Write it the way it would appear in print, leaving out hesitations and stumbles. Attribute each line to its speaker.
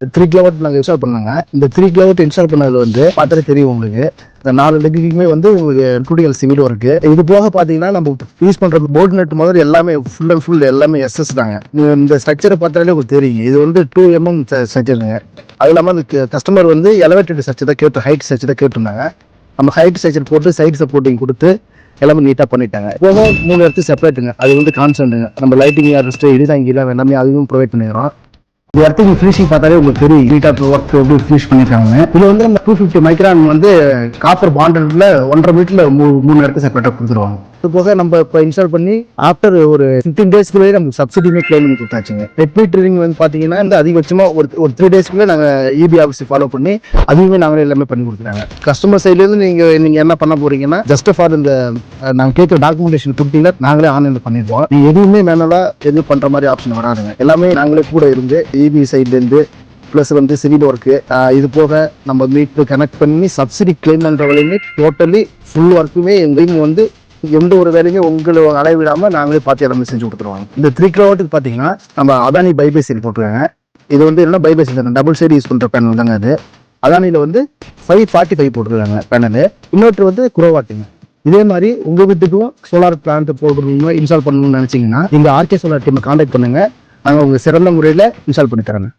Speaker 1: 3 kilowatt நாங்கள் install பண்ணாங்க. இந்த 3 கிலோவாட் இன்ஸ்டால் பண்ணது வந்து பார்த்தாலே தெரியும் உங்களுக்கு. இந்த 4 லெக்குமே வந்து உங்களுக்கு 2DL சிவில் ஒர்க்கு. இது போக பார்த்தீங்கன்னா நம்ம யூஸ் பண்ணுறது போல்ட் நட் முதல்ல எல்லாமே ஃபுல் அண்ட் ஃபுல் எல்லாமே SS தாங்க. இந்த ஸ்ட்ரக்சரை பார்த்தாலே உங்களுக்கு தெரியும். இது வந்து 2mm ஸ்ட்ரக்சருங்க. அது இல்லாமல் அந்த கஸ்டமர் வந்து எலவேட்டட் ஸ்ட்ரக்சர் தான் கேட்டு, ஹைட் ஸ்ட்ரக்சர் தான் கேட்டிருந்தாங்க. நம்ம ஹைட் ஸ்ட்ரக்சர் போட்டு சைட் சப்போர்ட்டிங் கொடுத்து எல்லாமே நீட்டாக பண்ணிட்டாங்க. போக 3 இடத்துக்கு செப்பரேட்டுங்க. அது வந்து கான்ஸ்டன்ட்டுங்க. நம்ம லைட்டிங் அரெஸ்ட் இடிதாங்கிலாம் எல்லாமே அதுவும் ப்ரொவைட் பண்ணிடுறோம். இந்த இடத்துக்கு ஃபினிஷிங் பார்த்தாலே உங்களுக்கு தெரியும் நீட்டாக ஒர்க் எப்படி ஃபினிஷ் பண்ணியிருக்காங்க. இதில் வந்து நம்ம 250 மைக்ரான் வந்து காப்பர் பாண்டட்ல 1.5 மீட்டர்ல 3 இடத்துக்கு செப்பரேட்டாக கொடுத்துருவாங்க. இது போக நம்ம இப்போ இன்ஸ்டால் பண்ணி ஆஃப்டர் ஒரு 15 டேஸ்க்குள்ளே நமக்கு சப்சிடியுமே கிளைம் பண்ணி கொடுத்தாச்சுங்க. நெட் மீட்டரிங் வந்து பார்த்தீங்கன்னா இந்த அதிகபட்சமாக ஒரு 3 டேஸ்க்குள்ளே நாங்கள் EB ஆஃபீஸ் ஃபாலோ பண்ணி அதுவுமே நாங்களே எல்லாமே பண்ணி கொடுக்குறாங்க. கஸ்டமர் சைட்லேருந்து நீங்கள் என்ன பண்ண போறீங்கன்னா ஜஸ்ட் ஃபார் இந்த நாங்கள் கேட்குற டாக்குமெண்டேஷன் கொடுத்தீங்கன்னா நாங்களே ஆன்லைனில் பண்ணிடுவோம். நீங்கள் எதுவுமே மேனுவலாக எதுவும் பண்ணுற மாதிரி ஆப்ஷன் வராதுங்க. எல்லாமே நாங்களே கூட இருந்து EB சைட்லேருந்து ப்ளஸ் வந்து சிவில் ஒர்க்கு இது போக நம்ம மீட்ரு கனெக்ட் பண்ணி சப்சிடி கிளைம் பண்ணுற வரையுமே டோட்டலி ஃபுல் ஒர்க்குமே எங்கேயும் வந்து எந்த ஒரு வேலையுமே உங்களை அளவிடாமல் நாங்களே பார்த்து எல்லாமே செஞ்சு கொடுத்துருவாங்க. இந்த 3 கிலோவாட்டுக்கு பார்த்தீங்கன்னா நம்ம அதானி பைபேசில் போட்டுருக்காங்க. இது வந்து என்ன பைபேசில் டபுள் சைடு யூஸ் பண்ணுற பேனல் தாங்க. அது அதானியில் வந்து 545 போட்டுருக்காங்க பேனல். இன்னொரு வந்து குரோவாட்டுங்க. இதே மாதிரி உங்கள் வீட்டுக்கும் சோலார் பிளான்ட் போடணும்னு இன்ஸ்டால் பண்ணணும்னு நினச்சிங்கன்னா நீங்கள் RK சோலார் டீமை கான்டாக்ட் பண்ணுங்கள். நாங்கள் உங்கள் சிறந்த முறையில் இன்ஸ்டால் பண்ணி தரேங்க.